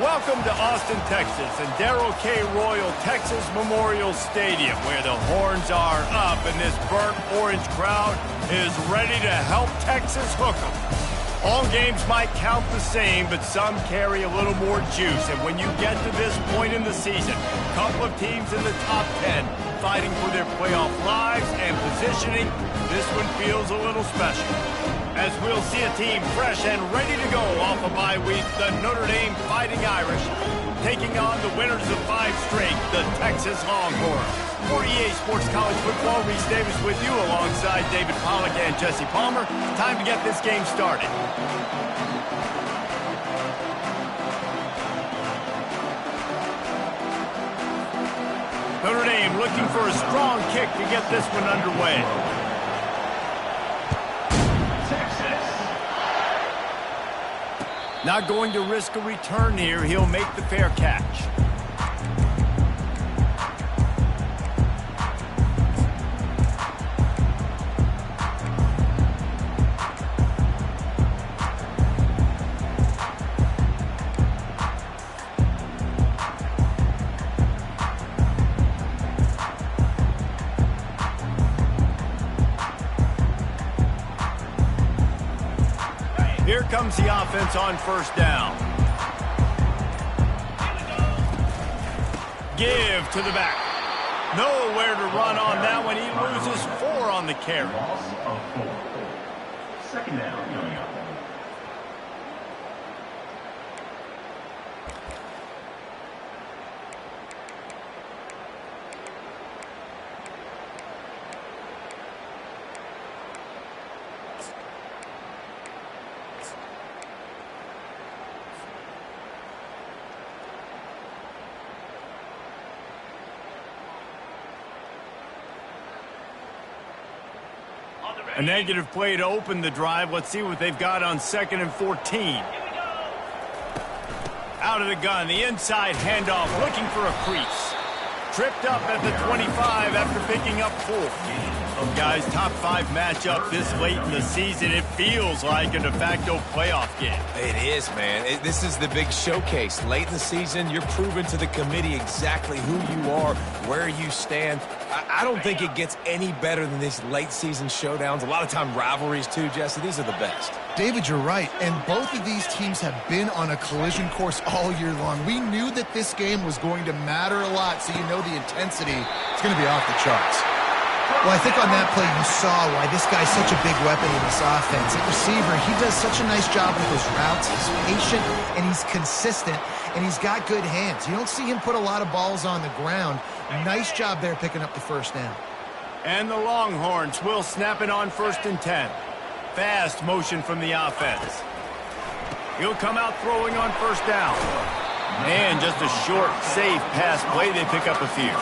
Welcome to Austin, Texas, and Darrell K. Royal Texas Memorial Stadium, where the horns are up and this burnt orange crowd is ready to help Texas hook 'em. All games might count the same, but some carry a little more juice. And when you get to this point in the season, a couple of teams in the top 10 fighting for their playoff lives and positioning, this one feels a little special. As we'll see a team fresh and ready to go off a bye week, the Notre Dame Fighting Irish, taking on the winners of 5 straight, the Texas Longhorns. For EA Sports College Football, Reese Davis with you alongside David Pollack and Jesse Palmer. Time to get this game started. Notre Dame looking for a strong kick to get this one underway. Not going to risk a return here. He'll make the fair catch. Here comes the offense on first down. Give to the back. Nowhere to run on that one. He loses 4 on the carry. Loss of 4. Second down coming up. A negative play to open the drive. Let's see what they've got on 2nd and 14. Out of the gun, the inside handoff, looking for a crease. Tripped up at the 25 after picking up 4. Guys, top 5 matchup this late in the season. It feels like a de facto playoff game. It is, man. This is the big showcase. Late in the season, you're proving to the committee exactly who you are, where you stand. I don't think it gets any better than these late season showdowns. A lot of time rivalries too, Jesse. These are the best. David, you're right. And both of these teams have been on a collision course all year long. We knew that this game was going to matter a lot, so you know the intensity is going to be off the charts. Well, I think on that play you saw why this guy's such a big weapon in this offense. At receiver, he does such a nice job with those routes. He's patient, and he's consistent, and he's got good hands. You don't see him put a lot of balls on the ground. Nice job there picking up the first down. And the Longhorns will snap it on 1st and 10. Fast motion from the offense. He'll come out throwing on 1st down. And just a short, safe pass play. They pick up a few.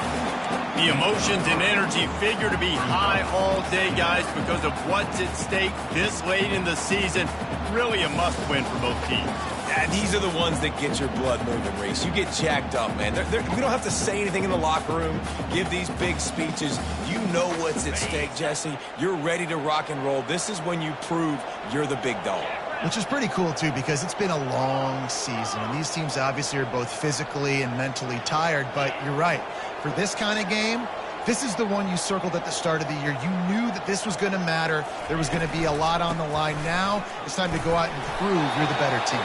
The emotions and energy figure to be high all day, guys, because of what's at stake this late in the season. Really a must-win for both teams. Yeah, these are the ones that get your blood moving, Reese. You get jacked up, man. We don't have to say anything in the locker room, give these big speeches. You know what's at stake, Jesse. You're ready to rock and roll. This is when you prove you're the big dog. Which is pretty cool, too, because it's been a long season. And these teams obviously are both physically and mentally tired, but you're right. For this kind of game, this is the one you circled at the start of the year. You knew that this was going to matter. There was going to be a lot on the line. Now it's time to go out and prove you're the better team.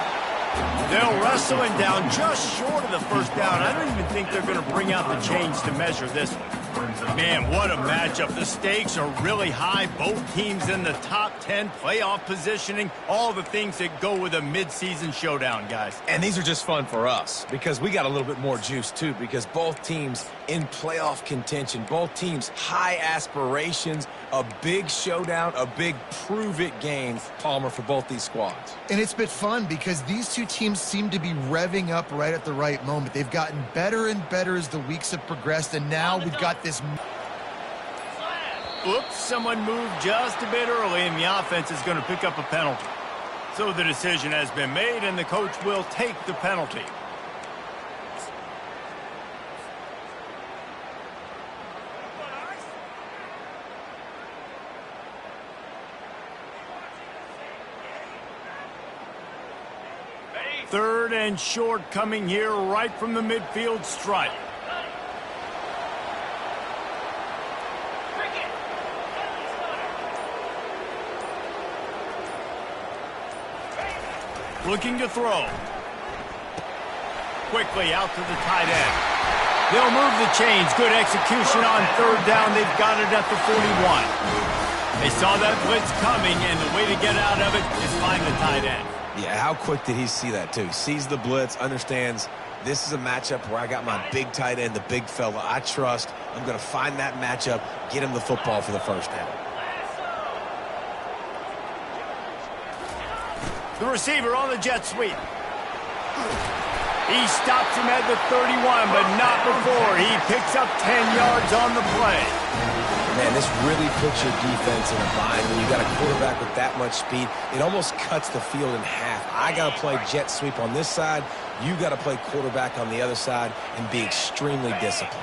They'll wrestle him down just short of the first down. I don't even think they're going to bring out the chains to measure this one. Man, what a matchup. The stakes are really high. Both teams in the top 10, playoff positioning, all the things that go with a midseason showdown, guys. And these are just fun for us because we got a little bit more juice, too, because both teams in playoff contention, both teams high aspirations, a big showdown, a big prove-it game, Palmer, for both these squads. And it's been fun because these two teams seem to be revving up right at the right moment. They've gotten better and better as the weeks have progressed, and now we've got this. Oops, someone moved just a bit early, and the offense is going to pick up a penalty. So the decision has been made, and the coach will take the penalty. Ready? 3rd and short coming here right from the midfield stripe. Looking to throw. Quickly out to the tight end. They'll move the chains. Good execution on 3rd down. They've got it at the 41. They saw that blitz coming, and the way to get out of it is find the tight end. Yeah, how quick did he see that, too? Sees the blitz, understands this is a matchup where I got my big tight end, the big fella I trust. I'm going to find that matchup, get him the football for the 1st down. The receiver on the jet sweep. He stops him at the 31, but not before. He picks up 10 yards on the play. Man, this really puts your defense in a bind. When you got a quarterback with that much speed, it almost cuts the field in half. I got to play jet sweep on this side. You got to play quarterback on the other side and be extremely disciplined.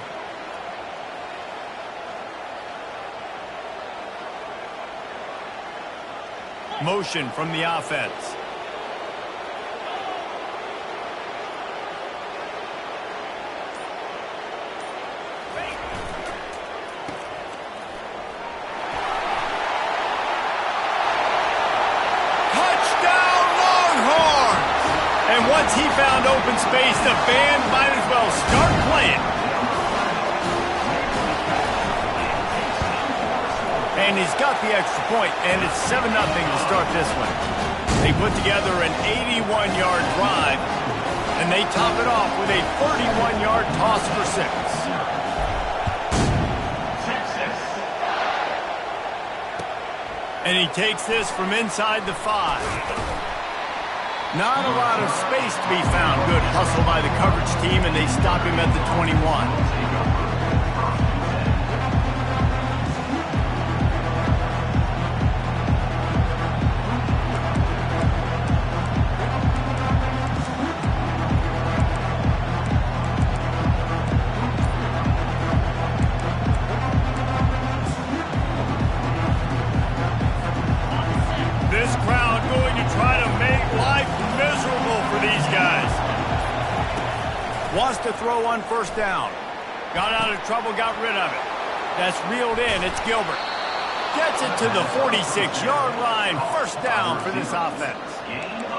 Motion from the offense. Once he found open space, the band might as well start playing. And he's got the extra point, and it's 7-0 to start this one. They put together an 81-yard drive, and they top it off with a 31-yard toss for 6. And he takes this from inside the 5. Not a lot of space to be found. Good hustle by the coverage team, and they stop him at the 21. This crowd going to try to make life miserable for these guys. Wants to throw on 1st down. Got out of trouble, got rid of it. That's reeled in. It's Gilbert. Gets it to the 46-yard line. 1st down for this offense.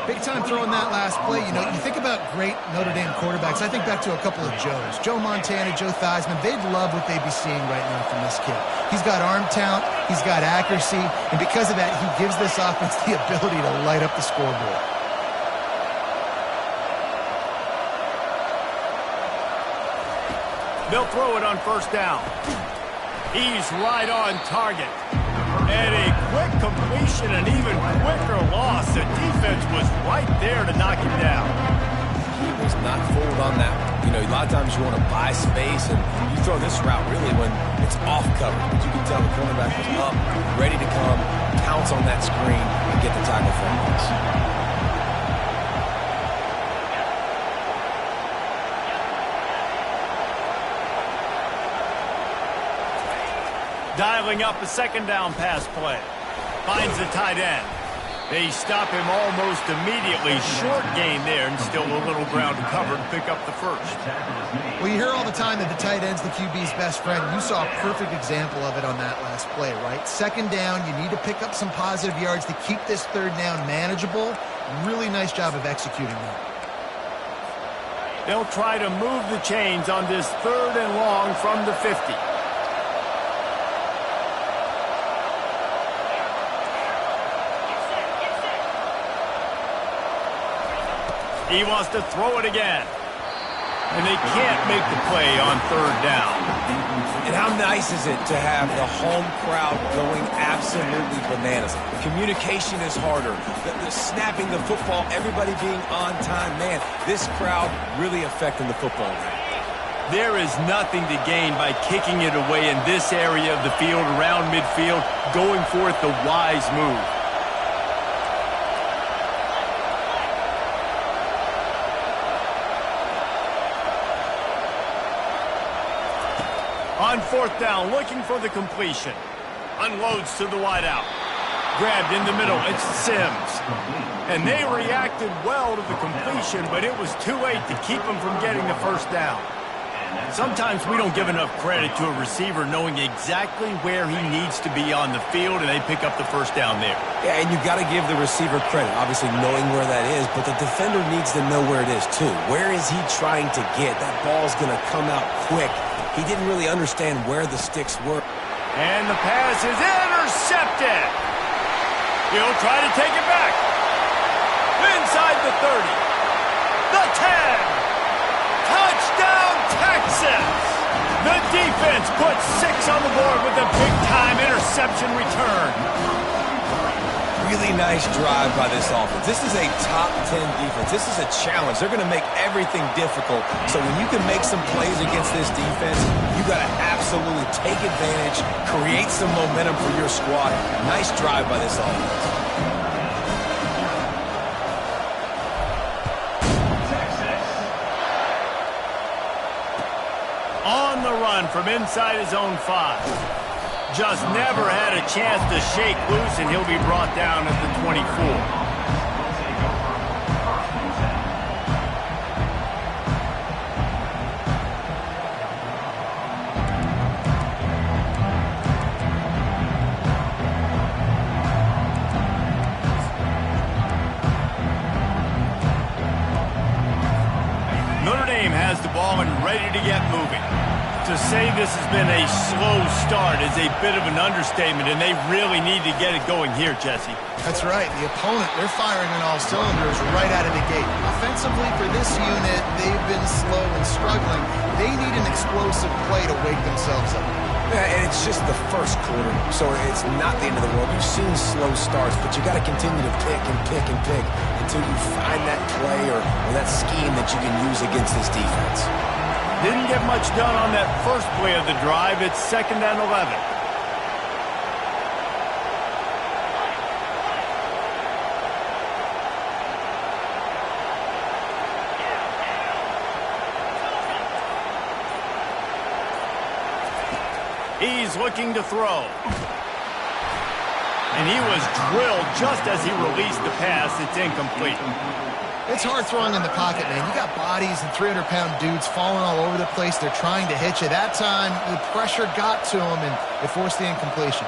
Big time throwing that last play. You know, you think about great Notre Dame quarterbacks. I think back to a couple of Joes. Joe Montana, Joe Theismann. They'd love what they'd be seeing right now from this kid. He's got arm talent. He's got accuracy. And because of that, he gives this offense the ability to light up the scoreboard. They'll throw it on 1st down. He's right on target. And a quick completion, an even quicker loss. The defense was right there to knock him down. He was not fooled on that one. You know, a lot of times you want to buy space, and you throw this route really when it's off cover. But you can tell the cornerback was up, ready to come, pounce on that screen, and get the tackle for a loss. Dialing up a 2nd down pass play. Finds the tight end. They stop him almost immediately. Short gain there, and still a little ground to cover to pick up the 1st. Well, you hear all the time that the tight end's the QB's best friend. You saw a perfect example of it on that last play, right? 2nd down, you need to pick up some positive yards to keep this 3rd down manageable. Really nice job of executing that. They'll try to move the chains on this 3rd and long from the 50. He wants to throw it again. And they can't make the play on 3rd down. And how nice is it to have the home crowd going absolutely bananas? Communication is harder. The snapping the football, everybody being on time. Man, this crowd really affecting the football game. There is nothing to gain by kicking it away in this area of the field around midfield, going for it the wise move. On 4th down, looking for the completion. Unloads to the wideout. grabbed in the middle. It's Sims. And they reacted well to the completion, but it was too late to keep them from getting the first down. Sometimes we don't give enough credit to a receiver knowing exactly where he needs to be on the field, and they pick up the first down there. Yeah, and you've got to give the receiver credit, obviously knowing where that is, but the defender needs to know where it is too. Where is he trying to get? That ball's going to come out quick. He didn't really understand where the sticks were. And the pass is intercepted. He'll try to take it back. Inside the 30. The 10. Touchdown, Texas! The defense puts 6 on the board with a big-time interception return. Really nice drive by this offense. This is a top 10 defense. This is a challenge. They're going to make everything difficult. So when you can make some plays against this defense, you got to absolutely take advantage, create some momentum for your squad. Nice drive by this offense. On the run from inside his own 5. Just never had a chance to shake loose, and he'll be brought down at the 24. Notre Dame has the ball and ready to get moving. To say this has been a slow start is a bit of an understatement, and they really need to get it going here, Jesse. That's right. The opponent, they're firing on all cylinders right out of the gate. Offensively, for this unit, they've been slow and struggling. They need an explosive play to wake themselves up. Yeah, and it's just the first quarter, so it's not the end of the world. We've seen slow starts, but you got to continue to pick and pick and pick until you find that play or that scheme that you can use against this defense. Didn't get much done on that first play of the drive. It's 2nd and 11. He's looking to throw. And he was drilled just as he released the pass. It's incomplete. It's hard throwing in the pocket, man. You got bodies and 300-pound dudes falling all over the place. They're trying to hit you. That time, the pressure got to him, and it forced the incompletion.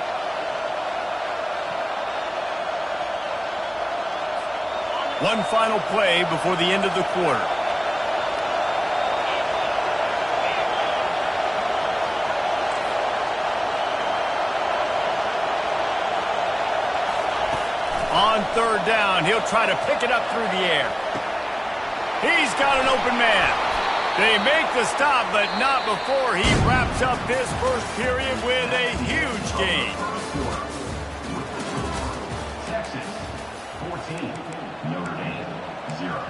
One final play before the end of the quarter. On 3rd down, he'll try to pick it up through the air. He's got an open man. They make the stop, but not before he wraps up this first period with a huge gain. Texas, 14. Notre Dame, 0.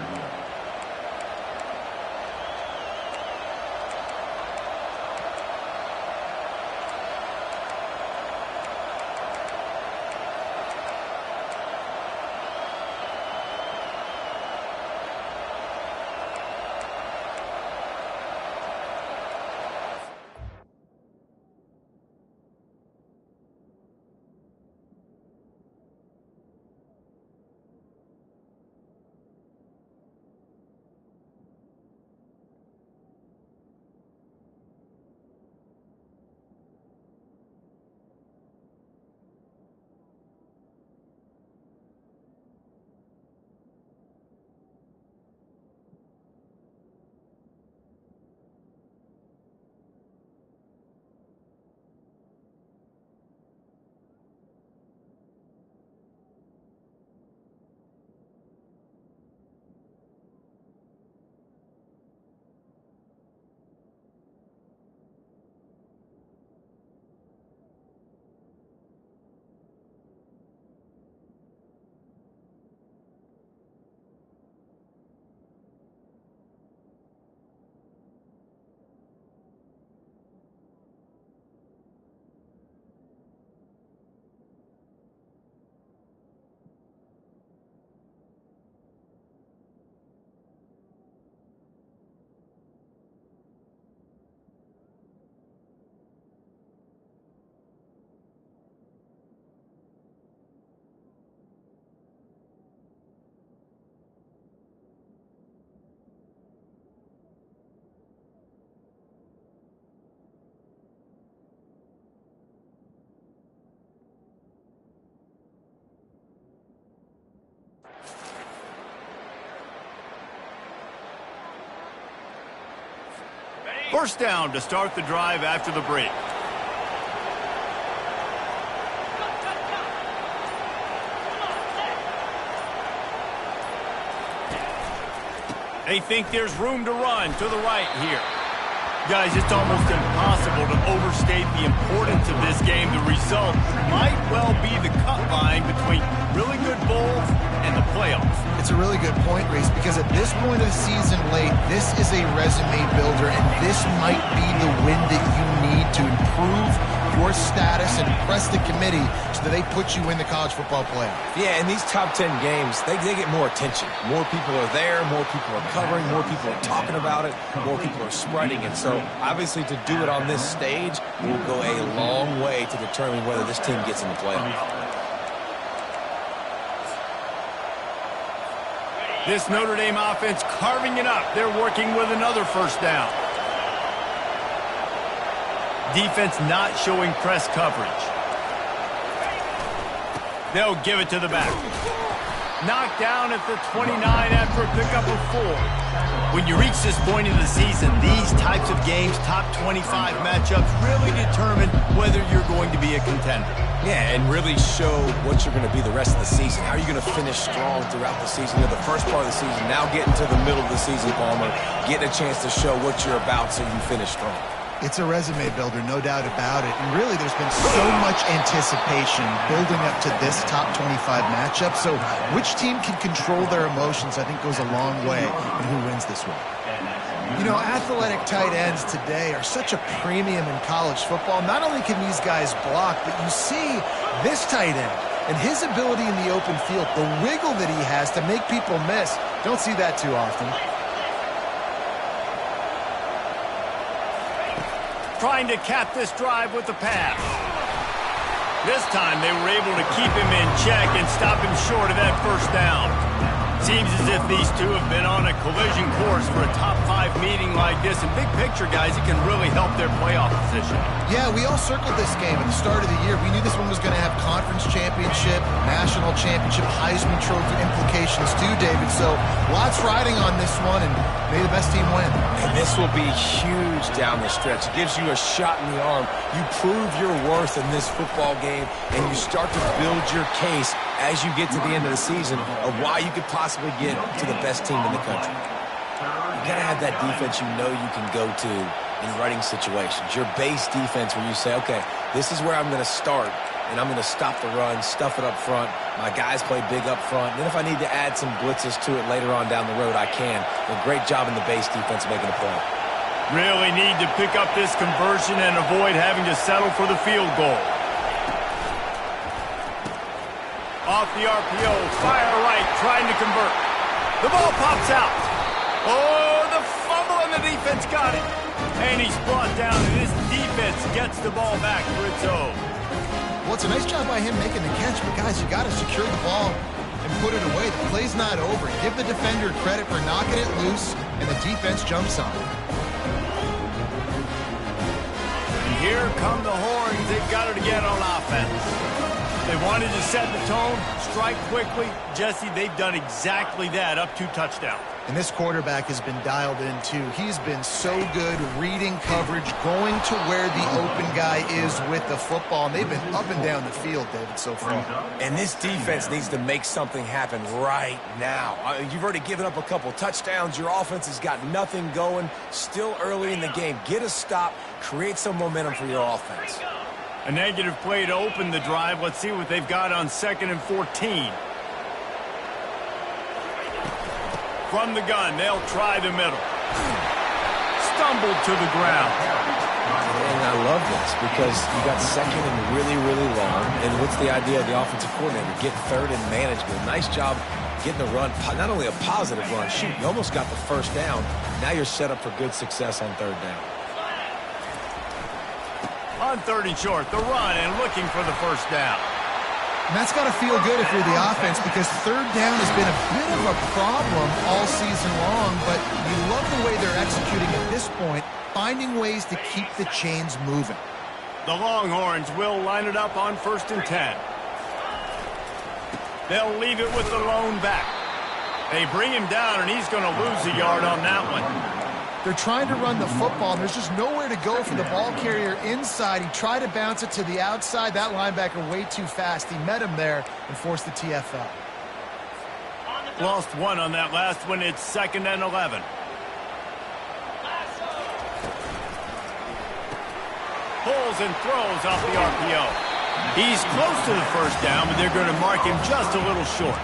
First down to start the drive after the break. They think there's room to run to the right here. Guys, it's almost impossible to overstate the importance of this game. The result might well be the cut line between really good bowls and the playoffs. It's a really good point, Reese, because at this point of the season late, this is a resume builder, and this might be the win that you need to improve your status and impress the committee so that they put you in the college football playoff. Yeah, in these top 10 games, they get more attention. More people are there, more people are covering, more people are talking about it, more people are spreading it. So, obviously, to do it on this stage will go a long way to determine whether this team gets in the playoff. This Notre Dame offense carving it up. They're working with another first down. Defense not showing press coverage. They'll give it to the back. Knocked down at the 29 after a pickup of 4. When you reach this point in the season, these types of games, top 25 matchups, really determine whether you're going to be a contender. Yeah, and really show what you're going to be the rest of the season. How are you going to finish strong throughout the season? You know, the first part of the season, now getting to the middle of the season, Palmer, getting a chance to show what you're about so you finish strong. It's a resume builder, no doubt about it. And really, there's been so much anticipation building up to this top 25 matchup. So which team can control their emotions, I think, goes a long way in who wins this one. You know, athletic tight ends today are such a premium in college football. Not only can these guys block, but you see this tight end and his ability in the open field, the wiggle that he has to make people miss. Don't see that too often. Trying to cap this drive with the pass. This time they were able to keep him in check and stop him short of that first down. Seems as if these two have been on a collision course for a top 5 meeting like this. And big picture, guys, it can really help their playoff position. Yeah, we all circled this game at the start of the year. We knew this one was going to have conference championship, national championship, Heisman Trophy implications too, David. So lots riding on this one, and may the best team win. And this will be huge down the stretch. It gives you a shot in the arm. You prove your worth in this football game, and you start to build your case as you get to the end of the season of why you could possibly get to the best team in the country. You got to have that defense you know you can go to in running situations. Your base defense where you say, okay, this is where I'm going to start, and I'm going to stop the run, stuff it up front. My guys play big up front. And then if I need to add some blitzes to it later on down the road, I can. A great job in the base defense making a play. Really need to pick up this conversion and avoid having to settle for the field goal. Off the RPO, fire right, trying to convert. The ball pops out. Oh, the fumble, and the defense got it. And he's brought down, and this defense gets the ball back for its own. Well, it's a nice job by him making the catch, but guys, you got to secure the ball and put it away. The play's not over. Give the defender credit for knocking it loose, and the defense jumps on it. And here come the horns. They've got it again on offense. They wanted to set the tone, strike quickly. Jesse, they've done exactly that, up 2 touchdowns. And this quarterback has been dialed in, too. He's been so good reading coverage, going to where the open guy is with the football. And they've been up and down the field, David, so far. And this defense needs to make something happen right now. You've already given up a couple touchdowns. Your offense has got nothing going. Still early in the game. Get a stop. Create some momentum for your offense. A negative play to open the drive. Let's see what they've got on 2nd and 14. From the gun, they'll try the middle. Stumbled to the ground. And I love this because you got 2nd and really, really long. And what's the idea of the offensive coordinator? Get 3rd and manageable. Nice job getting the run. Not only a positive run, shoot, you almost got the first down. Now you're set up for good success on 3rd down. On 3rd and short, the run and looking for the first down. And that's got to feel good if you're the offense, because 3rd down has been a bit of a problem all season long, but you love the way they're executing at this point, finding ways to keep the chains moving. The Longhorns will line it up on 1st and 10. They'll leave it with the lone back. They bring him down, and he's going to lose a yard on that one. They're trying to run the football, and there's just nowhere to go for the ball carrier inside. He tried to bounce it to the outside. That linebacker way too fast. He met him there and forced the TFL. Lost one on that last one. It's 2nd and 11. Pulls and throws off the RPO. He's close to the first down, but they're going to mark him just a little short.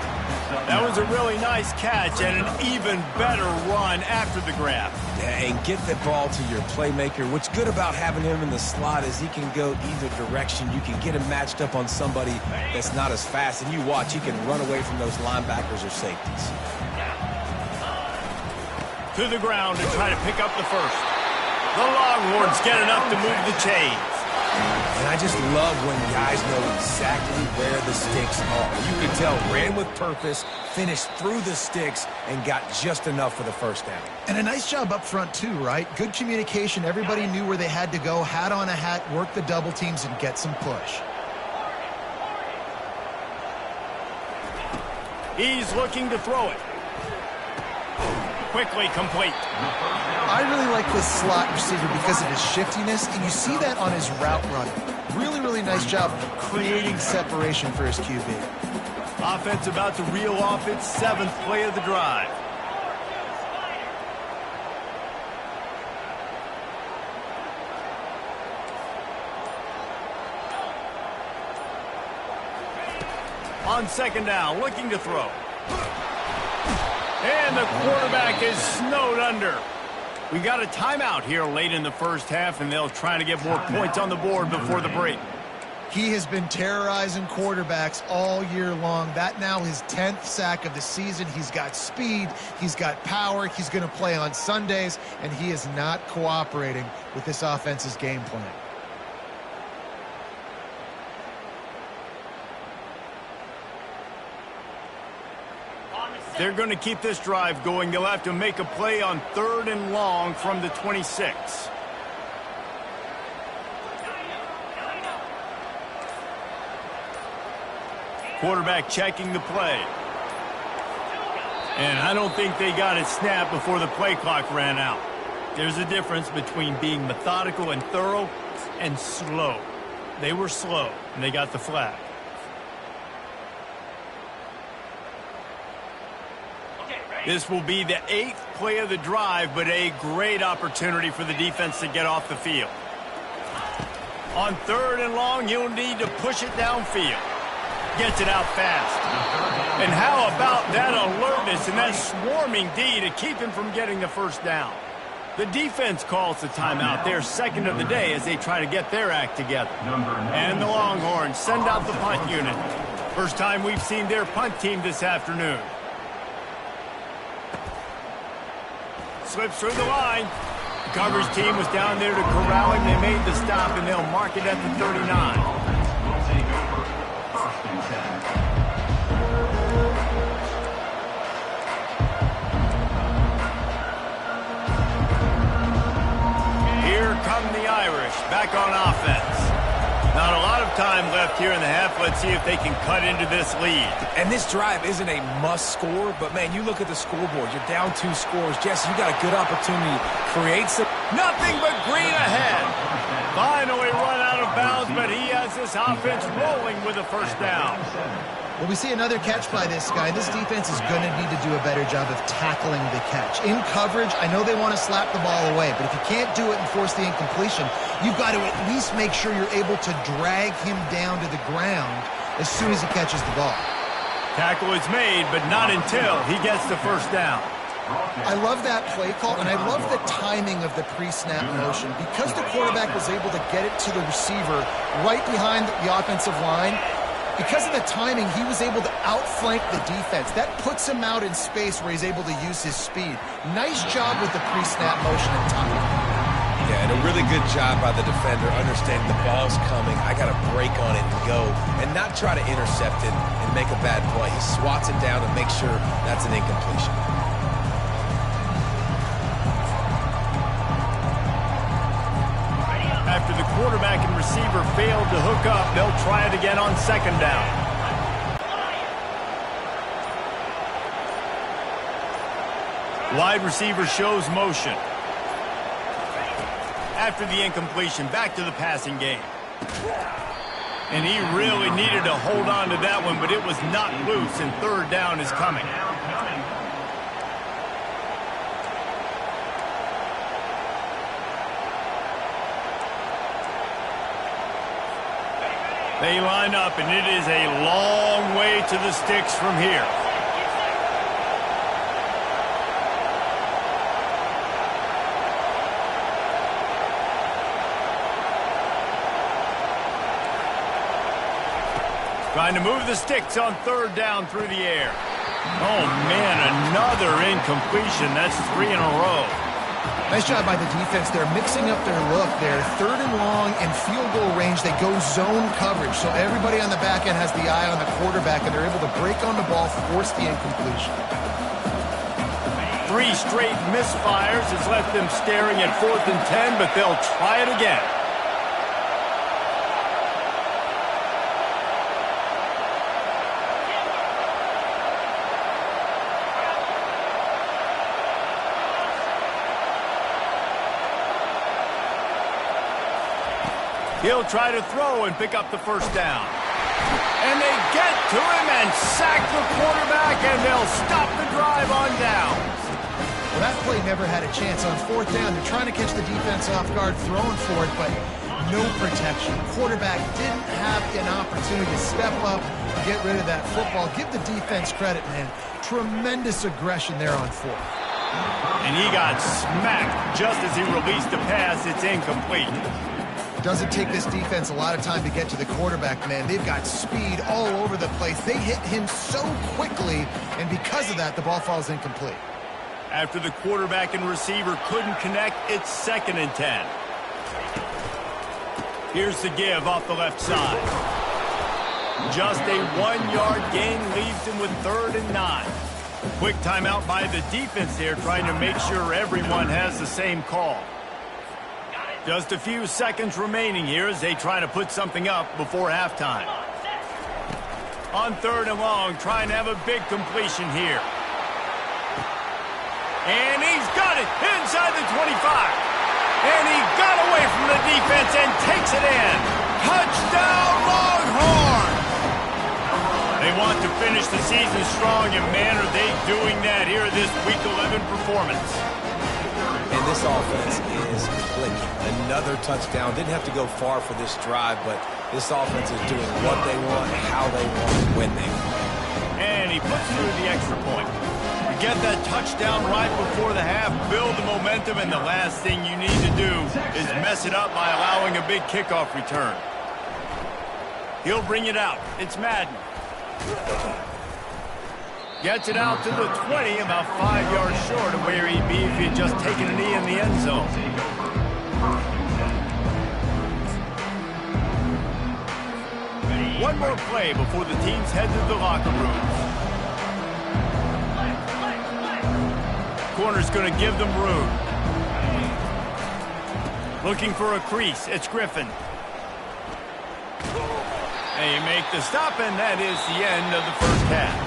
That was a really nice catch and an even better run after the grab. Yeah, and get the ball to your playmaker. What's good about having him in the slot is he can go either direction. You can get him matched up on somebody that's not as fast, and you watch, he can run away from those linebackers or safeties. To the ground to try to pick up the first. The Longhorns get enough to move the chains. And I just love when guys know exactly where the sticks are. You can tell, ran with purpose, finished through the sticks, and got just enough for the first down. And a nice job up front too, right? Good communication. Everybody knew where they had to go, hat on a hat, work the double teams, and get some push. He's looking to throw it. Quickly complete. I really like this slot receiver because of his shiftiness, and you see that on his route running. Really, really nice job creating separation for his QB. Offense about to reel off its 7th play of the drive. On 2nd down, looking to throw. And the quarterback is snowed under. We got a timeout here late in the first half, and they'll try to get more points on the board before the break. He has been terrorizing quarterbacks all year long. That now his 10th sack of the season. He's got speed. He's got power. He's going to play on Sundays, and he is not cooperating with this offense's game plan. They're going to keep this drive going. They'll have to make a play on 3rd and long from the 26. Quarterback checking the play. And I don't think they got it snapped before the play clock ran out. There's a difference between being methodical and thorough and slow. They were slow, and they got the flag. This will be the 8th play of the drive, but a great opportunity for the defense to get off the field. On 3rd and long, you'll need to push it downfield. Gets it out fast. And how about that alertness and that swarming D to keep him from getting the first down? The defense calls the timeout, their 2nd of the day, as they try to get their act together. And the Longhorns send out the punt unit. First time we've seen their punt team this afternoon. Slips through the line. The coverage team was down there to corral him. They made the stop, and they'll mark it at the 39. We'll take over 1st and 10. Here come the Irish, back on offense. Not a lot of time left here in the half. Let's see if they can cut into this lead. And this drive isn't a must score, but man, you look at the scoreboard. You're down 2 scores. Jesse, you got a good opportunity to create some. Nothing but green ahead. Finally run out of bounds, but he has this offense rolling with a first down. Well, we see another catch by this guy. This defense is going to need to do a better job of tackling the catch. In coverage, I know they want to slap the ball away, but if you can't do it and force the incompletion, you've got to at least make sure you're able to drag him down to the ground as soon as he catches the ball. Tackle is made, but not until he gets the first down. I love that play call, and I love the timing of the pre-snap motion. Because the quarterback was able to get it to the receiver right behind the offensive line, because of the timing, he was able to outflank the defense. That puts him out in space where he's able to use his speed. Nice job with the pre-snap motion and timing. Yeah, and a really good job by the defender understanding the ball's coming. I got to break on it and go, and not try to intercept it and make a bad play. He swats it down and makes sure that's an incompletion. After the quarterback and receiver failed to hook up, they'll try it again on 2nd down. Wide receiver shows motion. After the incompletion, back to the passing game. And he really needed to hold on to that one, but it was not loose, and third down is coming. They line up, and it is a long way to the sticks from here. Trying to move the sticks on third down through the air. Oh, man, another incompletion. That's 3 in a row. Nice job by the defense. They're mixing up their look. They're third and long in field goal range. They go zone coverage. So everybody on the back end has the eye on the quarterback, and they're able to break on the ball, force the incompletion. 3 straight misfires has left them staring at 4th and 10, but they'll try it again. He'll try to throw and pick up the first down. And they get to him and sack the quarterback, and they'll stop the drive on downs. Well, that play never had a chance. On 4th down, they're trying to catch the defense off guard, throwing for it, but no protection. Quarterback didn't have an opportunity to step up and get rid of that football. Give the defense credit, man. Tremendous aggression there on 4th. And he got smacked just as he released the pass. It's incomplete. Doesn't take this defense a lot of time to get to the quarterback, man. They've got speed all over the place. They hit him so quickly, and because of that, the ball falls incomplete. After the quarterback and receiver couldn't connect, it's 2nd and 10. Here's the give off the left side. Just a 1-yard gain leaves him with 3rd and 9. Quick timeout by the defense there, trying to make sure everyone has the same call. Just a few seconds remaining here as they try to put something up before halftime. On 3rd and long, trying to have a big completion here. And he's got it inside the 25. And he got away from the defense and takes it in. Touchdown, Longhorn! They want to finish the season strong, and man, are they doing that here this Week 11 performance. And this offense is clicking. Another touchdown. Didn't have to go far for this drive, but this offense is doing what they want, how they want, when they want. And he puts through the extra point. You get that touchdown right before the half, build the momentum, and the last thing you need to do is mess it up by allowing a big kickoff return. He'll bring it out. It's Madden. Gets it out to the 20, about 5 yards short of where he'd be if he had just taken a knee in the end zone. One more play before the teams head to the locker rooms. Corner's going to give them room. Looking for a crease. It's Griffin. They make the stop, and that is the end of the first half.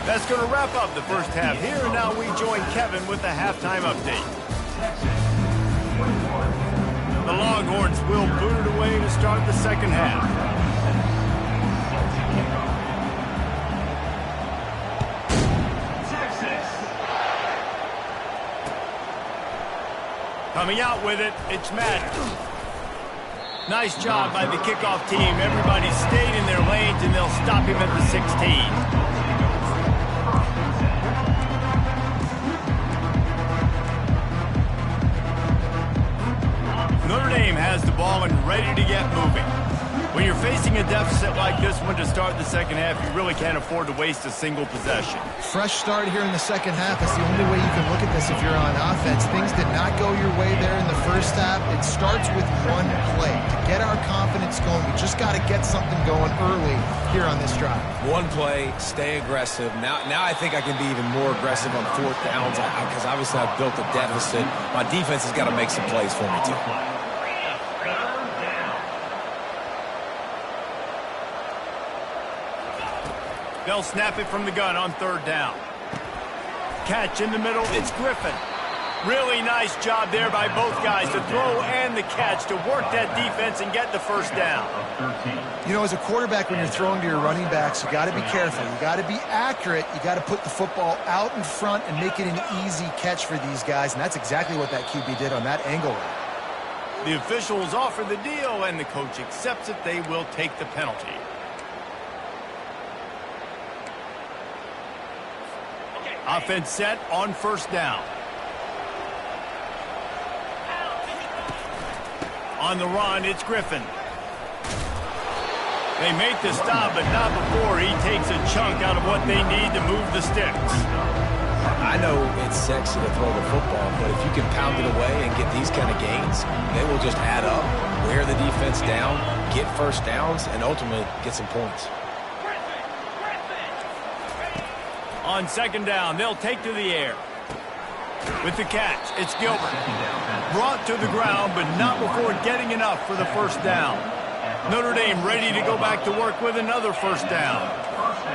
That's going to wrap up the first half here. Now we join Kevin with the halftime update. The Longhorns will boot it away to start the second half. Coming out with it, it's Madden. Nice job by the kickoff team. Everybody stayed in their lanes, and they'll stop him at the 16. Notre Dame has the ball and ready to get moving. When you're facing a deficit like this one to start the second half, you really can't afford to waste a single possession. Fresh start here in the second half. That's the only way you can look at this if you're on offense. Things did not go your way there in the first half. It starts with one play. To get our confidence going, we just got to get something going early here on this drive. One play, stay aggressive. Now I think I can be even more aggressive on 4th downs because obviously I've built a deficit. My defense has got to make some plays for me too. They'll snap it from the gun on 3rd down. Catch in the middle, it's Griffin. Really nice job there by both guys to throw and the catch to work that defense and get the first down. You know, as a quarterback, when you're throwing to your running backs, you got to be careful. You got to be accurate. You got to put the football out in front and make it an easy catch for these guys, and that's exactly what that QB did on that angle route. The officials offer the deal, and the coach accepts it. They will take the penalty. Offense set on first down. On the run, it's Griffin. They make the stop, but not before he takes a chunk out of what they need to move the sticks. I know it's sexy to throw the football, but if you can pound it away and get these kind of gains, they will just add up, wear the defense down, get first downs, and ultimately get some points. On second down, they'll take to the air. With the catch, it's Gilbert. Brought to the ground, but not before getting enough for the first down. Notre Dame ready to go back to work with another first down.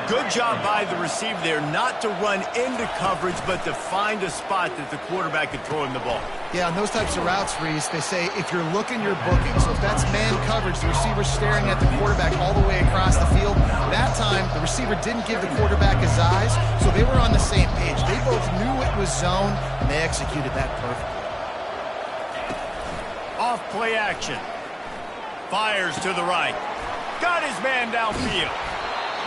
Good job by the receiver there not to run into coverage, but to find a spot that the quarterback could throw him the ball. Yeah, on those types of routes, Reese, they say if you're looking, you're booking. So if that's man coverage, the receiver's staring at the quarterback all the way across the field. That time, the receiver didn't give the quarterback his eyes, so they were on the same page. They both knew it was zone, and they executed that perfectly. Off play action. Fires to the right. Got his man downfield.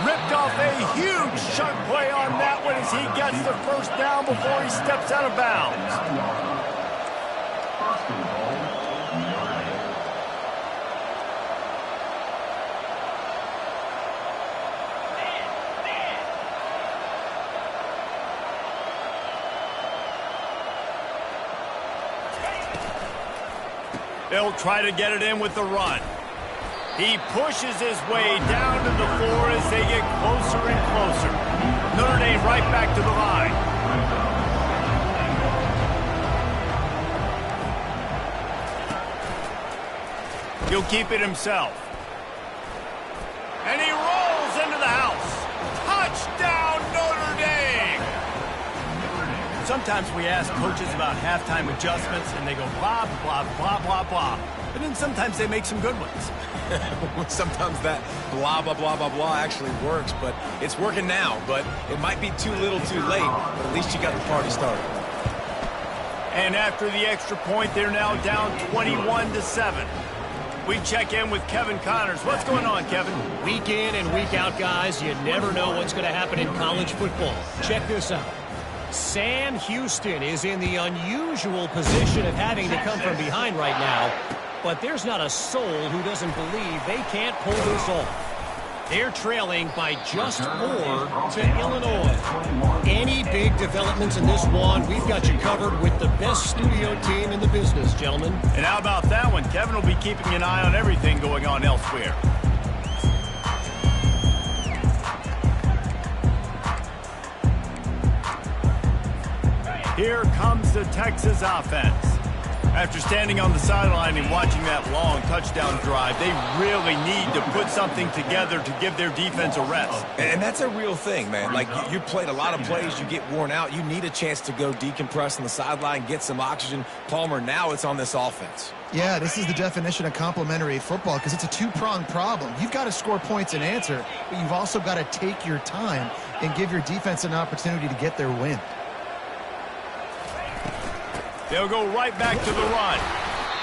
Ripped off a huge chunk play on that one as he gets the first down before he steps out of bounds. They'll try to get it in with the run. He pushes his way down to the floor as they get closer and closer. Notre Dame right back to the line. He'll keep it himself. And he rolls into the house. Touchdown, Notre Dame! Sometimes we ask coaches about halftime adjustments, and they go blah, blah, blah, blah, blah. But then sometimes they make some good ones. Sometimes that blah, blah, blah, blah, blah actually works, but it's working now. But it might be too little too late, but at least you got the party started. And after the extra point, they're now down 21-7. We check in with Kevin Connors. What's going on, Kevin? Week in and week out, guys, you never know what's going to happen in college football. Check this out. Sam Houston is in the unusual position of having to come from behind right now, but there's not a soul who doesn't believe they can't pull this off. They're trailing by just 4 to Illinois. Any big developments in this one, we've got you covered with the best studio team in the business, gentlemen. And how about that one? Kevin will be keeping an eye on everything going on elsewhere. Here comes the Texas offense. After standing on the sideline and watching that long touchdown drive, they really need to put something together to give their defense a rest. And that's a real thing, man. Like, you played a lot of plays, you get worn out. You need a chance to go decompress on the sideline, get some oxygen. Palmer, now it's on this offense. Yeah, this is the definition of complementary football because it's a two-pronged problem. You've got to score points and answer, but you've also got to take your time and give your defense an opportunity to get their win. They'll go right back to the run.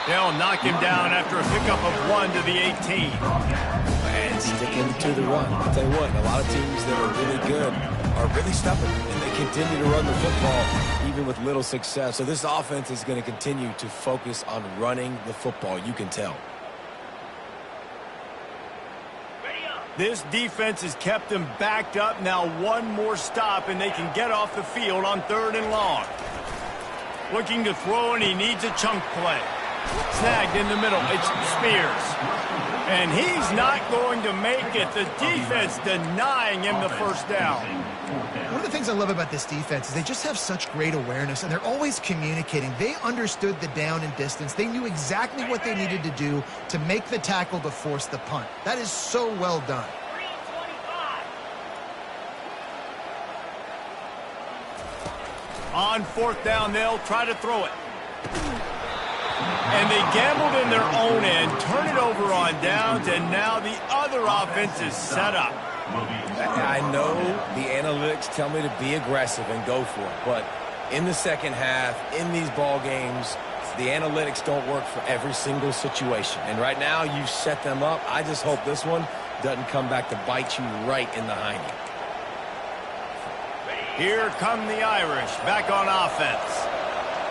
They'll knock him down after a pickup of 1 to the 18. And sticking to the run. I'll tell you what, a lot of teams that are really good are really stubborn, and they continue to run the football even with little success. So this offense is going to continue to focus on running the football. You can tell. This defense has kept them backed up. Now one more stop, and they can get off the field on 3rd and long. Looking to throw, and he needs a chunk play. Snagged in the middle. It's Spears. And he's not going to make it. The defense denying him the first down. One of the things I love about this defense is they just have such great awareness, and they're always communicating. They understood the down and distance. They knew exactly what they needed to do to make the tackle to force the punt. That is so well done. On fourth down, they'll try to throw it. And they gambled in their own end, turn it over on downs, and now the other offense is set up. I know the analytics tell me to be aggressive and go for it, but in the second half, in these ball games, the analytics don't work for every single situation. And right now, you set them up. I just hope this one doesn't come back to bite you right in the hiney. Here come the Irish back on offense.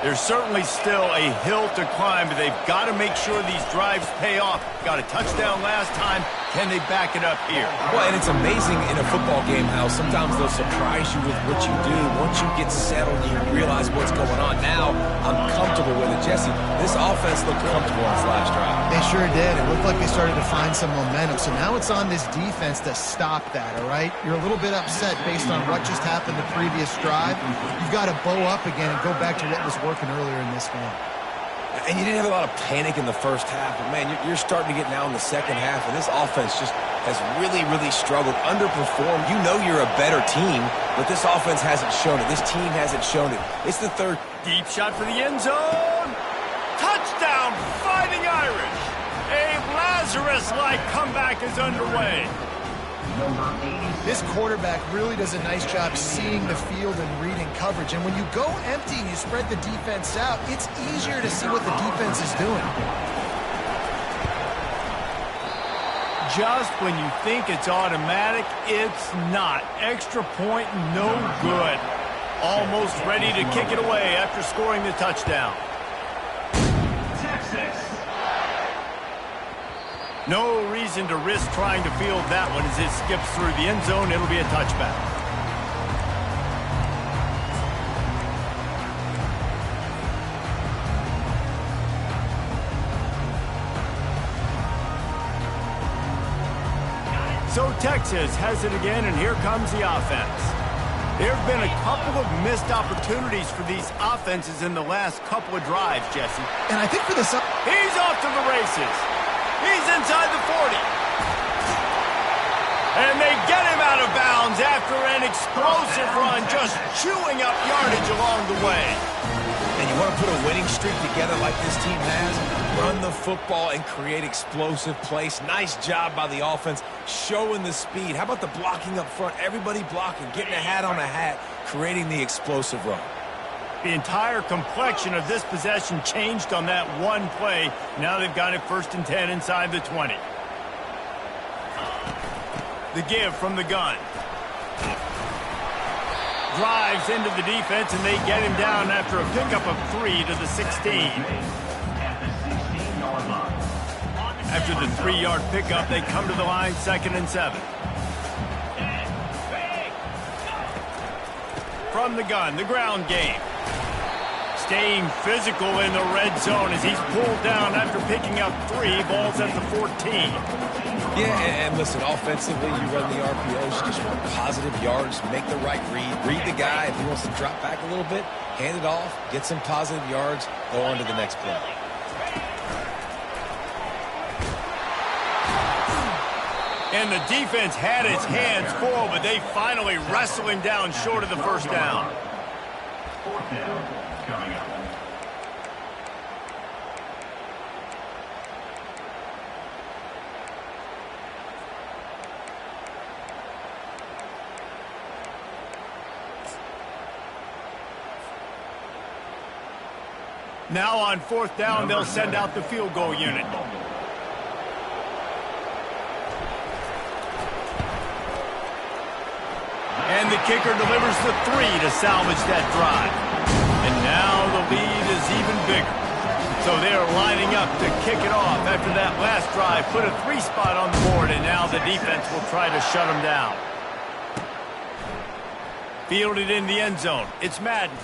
There's certainly still a hill to climb, but they've got to make sure these drives pay off. Got a touchdown last time. Can they back it up here? Well, and it's amazing in a football game how sometimes they'll surprise you with what you do. Once you get settled, you realize what's going on. Now, I'm comfortable with it. Jesse, this offense looked comfortable on its last drive. They sure did. It looked like they started to find some momentum. So now it's on this defense to stop that, all right? You're a little bit upset based on what just happened the previous drive. You've got to bow up again and go back to what was working earlier in this game. And you didn't have a lot of panic in the first half, but, man, you're starting to get now in the second half, and this offense just has really, really struggled, underperformed. You know you're a better team, but this offense hasn't shown it. This team hasn't shown it. It's the third. Deep shot for the end zone. Touchdown, Fighting Irish. A Lazarus-like comeback is underway. This quarterback really does a nice job seeing the field and reading coverage. And when you go empty and you spread the defense out, it's easier to see what the defense is doing. Just when you think it's automatic, it's not. Extra point, no good. Almost ready to kick it away after scoring the touchdown. Texas. No reason to risk trying to field that one as it skips through the end zone. It'll be a touchback. So Texas has it again, and here comes the offense. There have been a couple of missed opportunities for these offenses in the last couple of drives, Jesse. And I think for this... He's off to the races. He's inside the 40. And they get him out of bounds after an explosive run, just chewing up yardage along the way. And you want to put a winning streak together like this team has? Run the football and create explosive plays. Nice job by the offense, showing the speed. How about the blocking up front? Everybody blocking, getting a hat on a hat, creating the explosive run. The entire complexion of this possession changed on that one play. Now they've got it 1st and 10 inside the 20. The give from the gun. Drives into the defense, and they get him down after a pickup of 3 to the 16. After the 3-yard pickup, they come to the line 2nd and 7. From the gun, the ground game. Staying physical in the red zone as he's pulled down after picking up 3. Ball's at the 14. Yeah, and listen, offensively, you run the RPOs, just run positive yards, make the right read the guy. If he wants to drop back a little bit, hand it off, get some positive yards, go on to the next play. And the defense had its hands full, but they finally wrestle him down short of the first down. 4th down coming up. Now on 4th down, they'll send out the field goal unit. And the kicker delivers the 3 to salvage that drive. And now the lead is even bigger. So they're lining up to kick it off after that last drive. Put a 3 spot on the board, and now the defense will try to shut them down. Fielded in the end zone. It's Madden.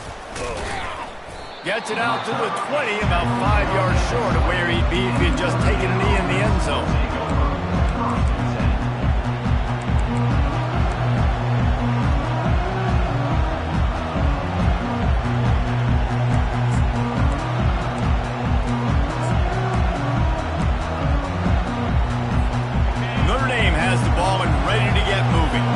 Gets it out to the 20, about 5 yards short of where he'd be if he'd just taken a knee in the end zone. Notre Dame has the ball and ready to get moving.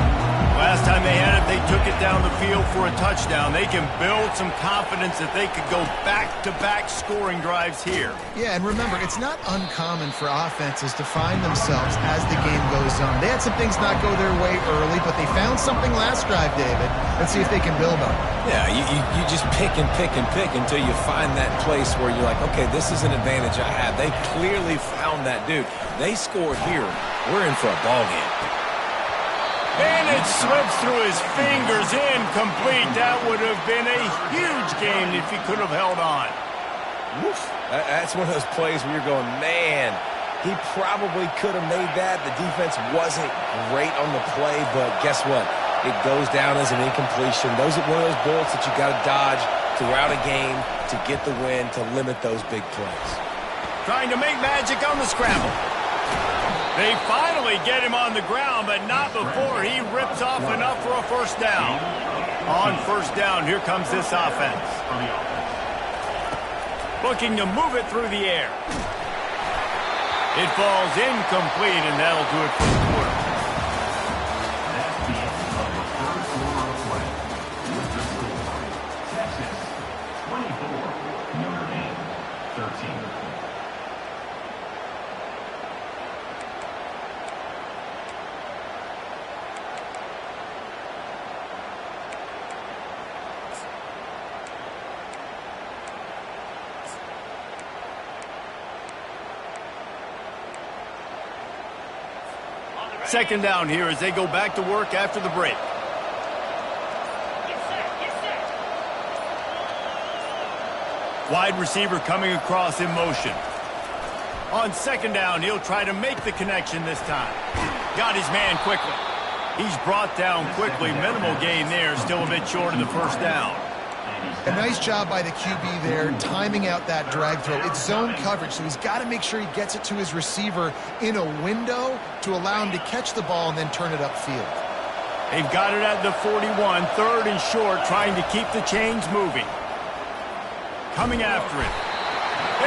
Last time they had it, they took it down the field for a touchdown. They can build some confidence that they could go back-to-back scoring drives here. Yeah, and remember, it's not uncommon for offenses to find themselves as the game goes on. They had some things not go their way early, but they found something last drive, David. Let's see if they can build on it. Yeah, you just pick and pick and pick until you find that place where you're like, okay, this is an advantage I have. They clearly found that dude. They scored here. We're in for a ball game. And it slips through his fingers, incomplete. That would have been a huge game if he could have held on. Woof. That's one of those plays where you're going, man, he probably could have made that. The defense wasn't great on the play, but guess what? It goes down as an incompletion. Those are one of those bullets that you got to dodge throughout a game to get the win, to limit those big plays. Trying to make magic on the scramble. They finally get him on the ground, but not before he rips off enough for a first down. On first down, here comes this offense. Looking to move it through the air. It falls incomplete, and that'll do it for the quarter. That's the end of the third quarter of play. With the score, Texas 24, Notre Dame 13. Second down here as they go back to work after the break. Wide receiver coming across in motion. On second down, he'll try to make the connection this time. Got his man quickly. He's brought down quickly. Minimal gain there, still a bit short of the first down. A nice job by the QB there, timing out that drag throw. It's zone coverage, so he's got to make sure he gets it to his receiver in a window to allow him to catch the ball and then turn it upfield. They've got it at the 41, third and short, trying to keep the chains moving. Coming after it.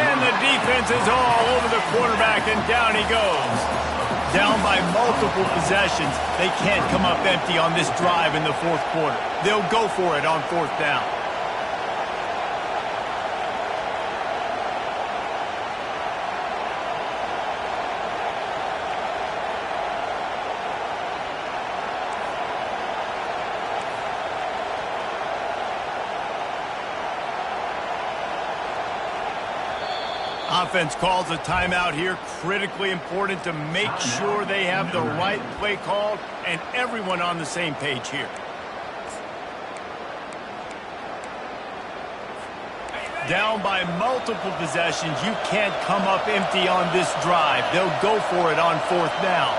And the defense is all over the quarterback, and down he goes. Down by multiple possessions. They can't come up empty on this drive in the fourth quarter. They'll go for it on fourth down. Offense calls a timeout here. Critically important to make sure they have the right play called and everyone on the same page here. Down by multiple possessions. You can't come up empty on this drive. They'll go for it on fourth down.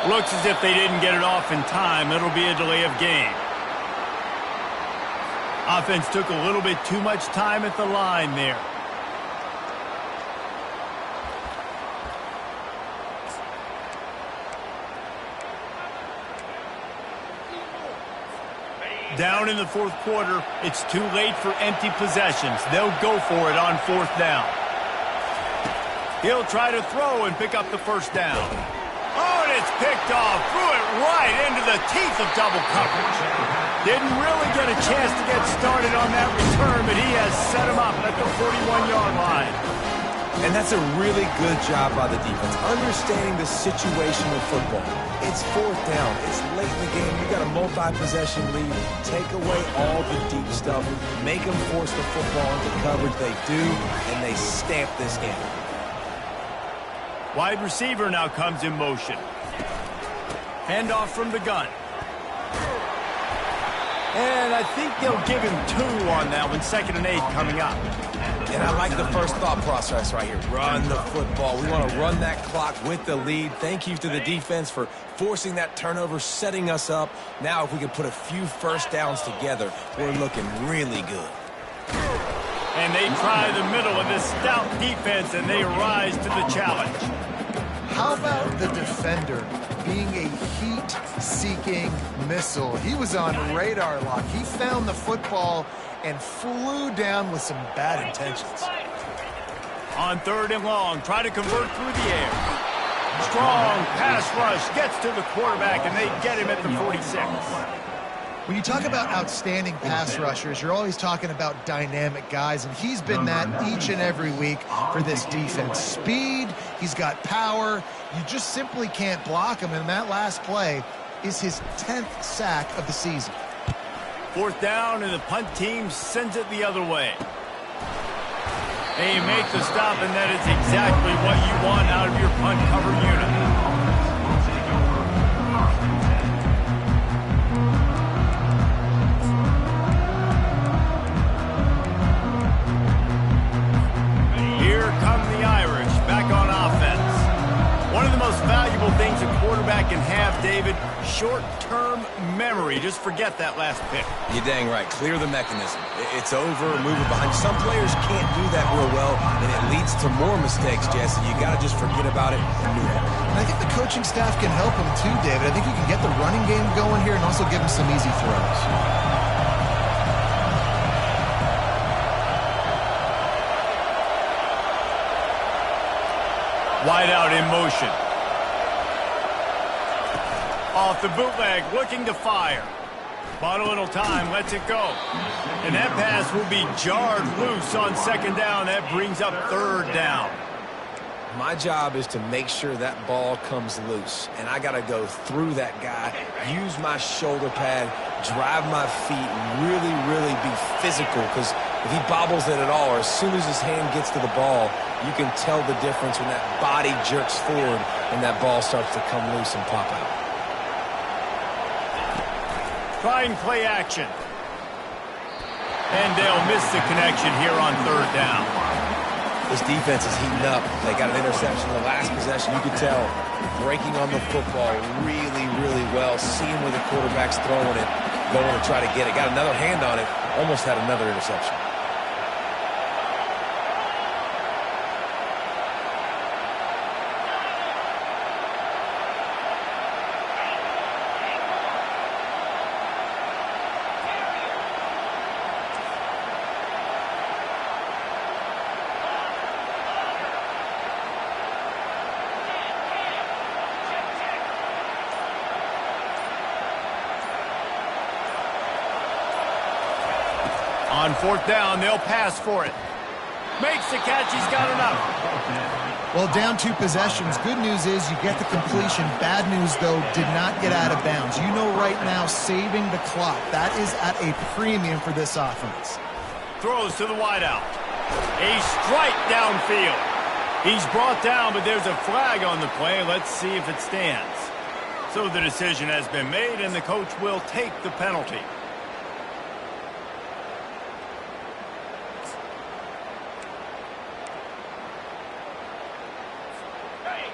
Looks as if they didn't get it off in time. It'll be a delay of game. Offense took a little bit too much time at the line there. Down in the fourth quarter, it's too late for empty possessions. They'll go for it on fourth down. He'll try to throw and pick up the first down. Oh, and it's picked off. Threw it right into the teeth of double coverage. Didn't really get a chance to get started on that return, but he has set him up at the 41-yard line. And that's a really good job by the defense, understanding the situation of football. It's fourth down. It's late in the game. You got a multi-possession lead. Take away all the deep stuff. Make them force the football into coverage. They do, and they stamp this game. Wide receiver now comes in motion. Handoff from the gun. And I think they'll give him 2 on that one. 2nd and 8 coming up. And I like the first thought process right here. Run the football. We want to run that clock with the lead. Thank you to the defense for forcing that turnover, setting us up. Now if we can put a few first downs together, we're looking really good. And they try the middle of this stout defense, and they rise to the challenge. How about the defender being a heat-seeking missile. He was on radar lock. He found the football and flew down with some bad intentions. On 3rd and long, try to convert through the air. Strong pass rush gets to the quarterback, and they get him at the 46. When you talk about outstanding pass rushers, you're always talking about dynamic guys, and he's been that each and every week for this defense. Speed, he's got power. You just simply can't block him, and that last play is his 10th sack of the season. 4th down, and the punt team sends it the other way. They make the stop, and that is exactly what you want out of your punt cover unit. Here come the Irish back on offense. One of the most valuable things a quarterback can have, David, short-term memory. Just forget that last pick. You're dang right. Clear the mechanism. It's over, move it behind. Some players can't do that real well, and it leads to more mistakes, Jesse. You got to just forget about it and move on. And I think the coaching staff can help him too, David. I think you can get the running game going here and also give him some easy throws. Wide out in motion. Off the bootleg, looking to fire. Bought a little time, lets it go. And that pass will be jarred loose on 2nd down. That brings up 3rd down. My job is to make sure that ball comes loose, and I got to go through that guy, use my shoulder pad, drive my feet, really, really be physical, because if he bobbles it at all, or as soon as his hand gets to the ball, you can tell the difference when that body jerks forward and that ball starts to come loose and pop out. Try and play action. And they'll miss the connection here on 3rd down. This defense is heating up. They got an interception in the last possession. You could tell breaking on the football really, really well, seeing where the quarterback's throwing it, going to try to get it. Got another hand on it, almost had another interception. On 4th down, they'll pass for it. Makes the catch, he's got enough. Well, down 2 possessions. Good news is you get the completion. Bad news, though, did not get out of bounds. You know right now, saving the clock. That is at a premium for this offense. Throws to the wideout. A strike downfield. He's brought down, but there's a flag on the play. Let's see if it stands. So the decision has been made, and the coach will take the penalty.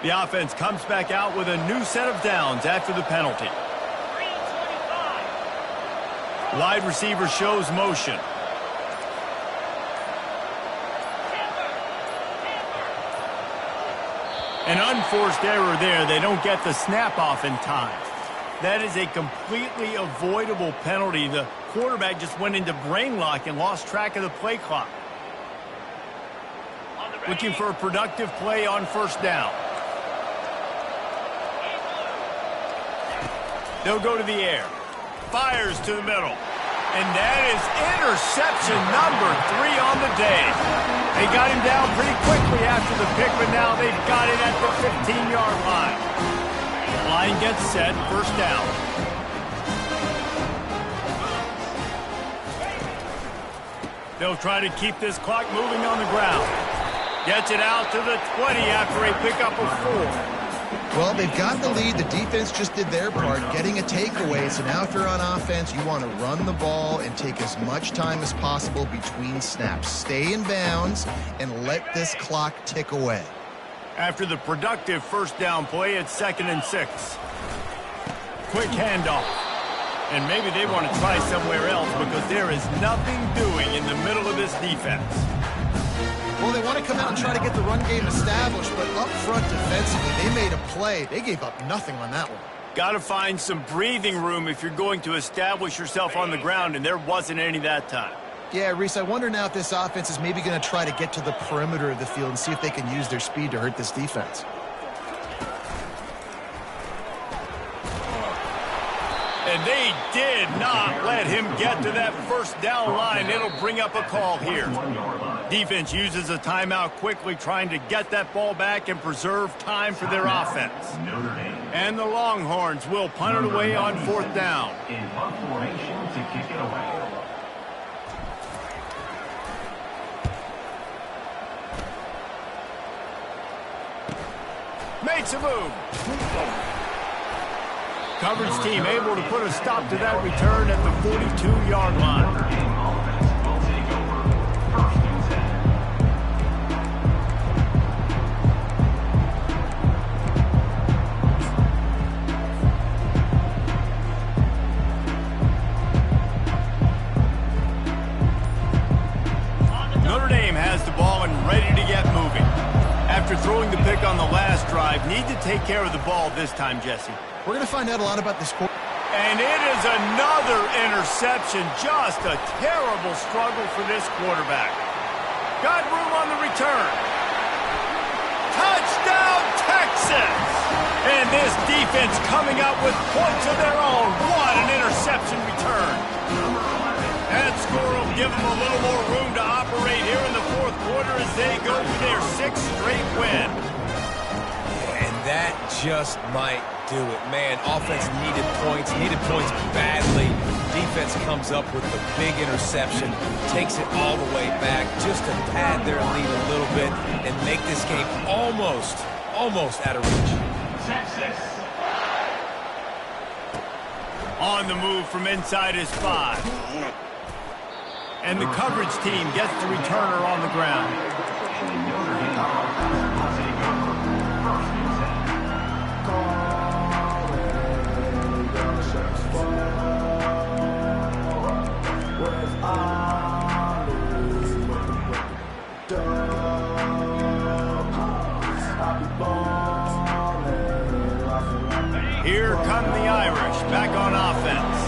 The offense comes back out with a new set of downs after the penalty. Wide receiver shows motion. An unforced error there. They don't get the snap off in time. That is a completely avoidable penalty. The quarterback just went into brain lock and lost track of the play clock. Looking for a productive play on 1st down. They'll go to the air. Fires to the middle. And that is interception number 3 on the day. They got him down pretty quickly after the pick, but now they've got it at the 15-yard line. Line gets set, 1st down. They'll try to keep this clock moving on the ground. Gets it out to the 20 after a pickup of 4. Well, they've got the lead. The defense just did their part, getting a takeaway. So now if you're on offense, you want to run the ball and take as much time as possible between snaps. Stay in bounds and let this clock tick away. After the productive 1st down play, it's 2nd and 6. Quick handoff. And maybe they want to try somewhere else because there is nothing doing in the middle of this defense. Well, they want to come out and try to get the run game established, but up front defensively, they made a play. They gave up nothing on that one. Got to find some breathing room if you're going to establish yourself on the ground, and there wasn't any that time. Yeah, Reese, I wonder now if this offense is maybe going to try to get to the perimeter of the field and see if they can use their speed to hurt this defense. And they did not let him get to that first down line. It'll bring up a call here. Defense uses a timeout quickly, trying to get that ball back and preserve time for their offense. And the Longhorns will punt it away on 4th down. In punt formation to kick it away. Makes a move. Coverage team able to put a stop to that return at the 42-yard line. Notre Dame has the ball and ready to get moving. After throwing the pick on the last drive, need to take care of the ball this time, Jesse. We're going to find out a lot about this quarter. And it is another interception. Just a terrible struggle for this quarterback. Got room on the return. Touchdown, Texas! And this defense coming up with points of their own. What an interception return. That score will give them a little more room to operate here in the 4th quarter as they go for their 6th straight win. And that just might do it. Man, offense needed points badly. Defense comes up with the big interception, takes it all the way back just to pad their lead a little bit and make this game almost out of reach. Texas. On the move from inside his 5. And the coverage team gets the returner on the ground. Here come the Irish, back on offense.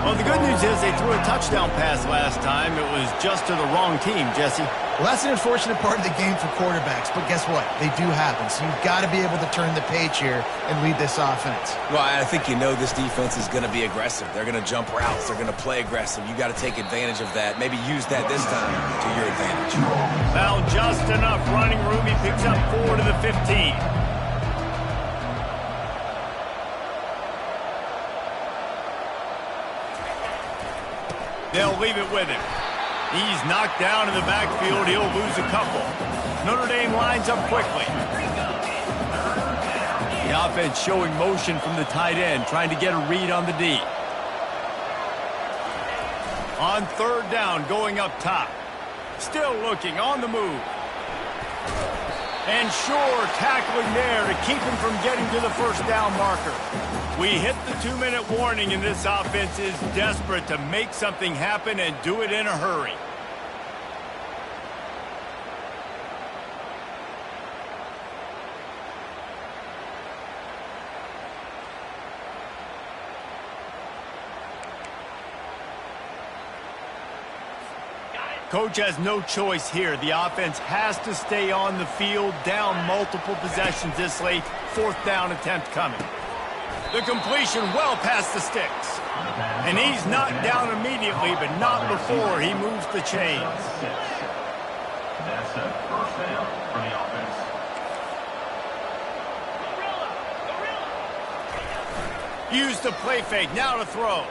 Well, the good news is they threw a touchdown pass last time. It was just to the wrong team, Jesse. Well, that's an unfortunate part of the game for quarterbacks, but guess what? They do happen, so you've got to be able to turn the page here and lead this offense. Well, I think you know this defense is going to be aggressive. They're going to jump routes. They're going to play aggressive. You got to take advantage of that. Maybe use that this time to your advantage. Found just enough running room. He picks up 4 to the 15. They'll leave it with him. He's knocked down in the backfield. He'll lose a couple. Notre Dame lines up quickly. The offense showing motion from the tight end, trying to get a read on the D. On 3rd down, going up top. Still looking, on the move. And sure, tackling there to keep him from getting to the first down marker. We hit the 2-minute warning, and this offense is desperate to make something happen and do it in a hurry. Coach has no choice here. The offense has to stay on the field, down multiple possessions this late. 4th down attempt coming. The completion well past the sticks. And he's knocked down immediately, but not before he moves the chains. That's a 1st down for the offense. Use the play fake, now to throw.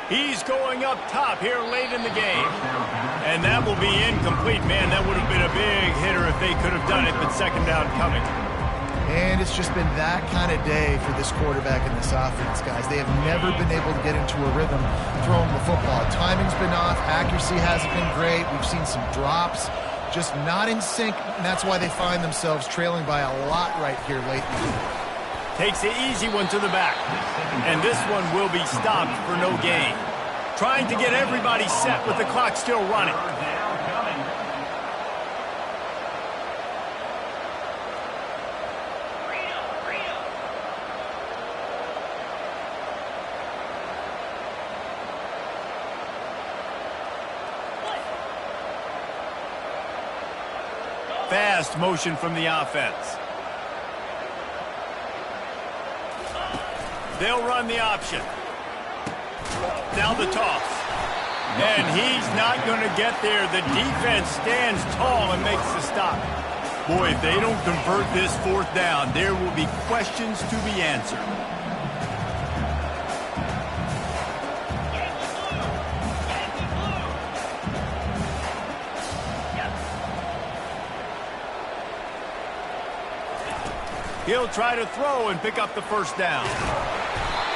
He's going up top here late in the game. And that will be incomplete. Man, that would have been a big hitter if they could have done it, but 2nd down coming. And it's just been that kind of day for this quarterback and this offense, guys. They have never been able to get into a rhythm throwing the football. Timing's been off. Accuracy hasn't been great. We've seen some drops. Just not in sync, and that's why they find themselves trailing by a lot right here late in the game. Takes the easy one to the back. And this one will be stopped for no gain. Trying to get everybody set with the clock still running. fast motion from the offense. They'll run the option. Now the toss. And he's not going to get there. The defense stands tall and makes the stop. Boy, if they don't convert this fourth down, there will be questions to be answered. He'll try to throw and pick up the first down.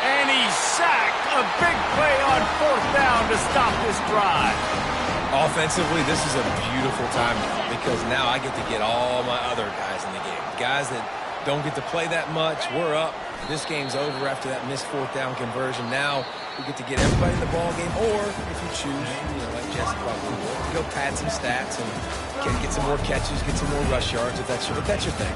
And he's sacked. A big play on fourth down to stop this drive. Offensively, this is a beautiful time because now I get to get all my other guys in the game. Guys that don't get to play that much, we're up. This game's over after that missed fourth down conversion. Now we get to get everybody in the ball game, or if you choose, like Jesse probably will, go pad some stats and get some more catches, get some more rush yards if that's your thing.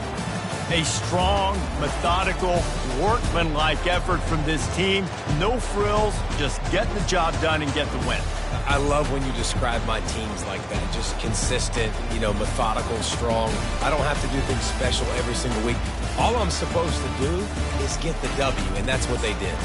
A strong, methodical, workmanlike effort from this team. No frills, just get the job done and get the win. I love when you describe my teams like that. Just consistent, methodical, strong. I don't have to do things special every single week. All I'm supposed to do is get the W, and that's what they did.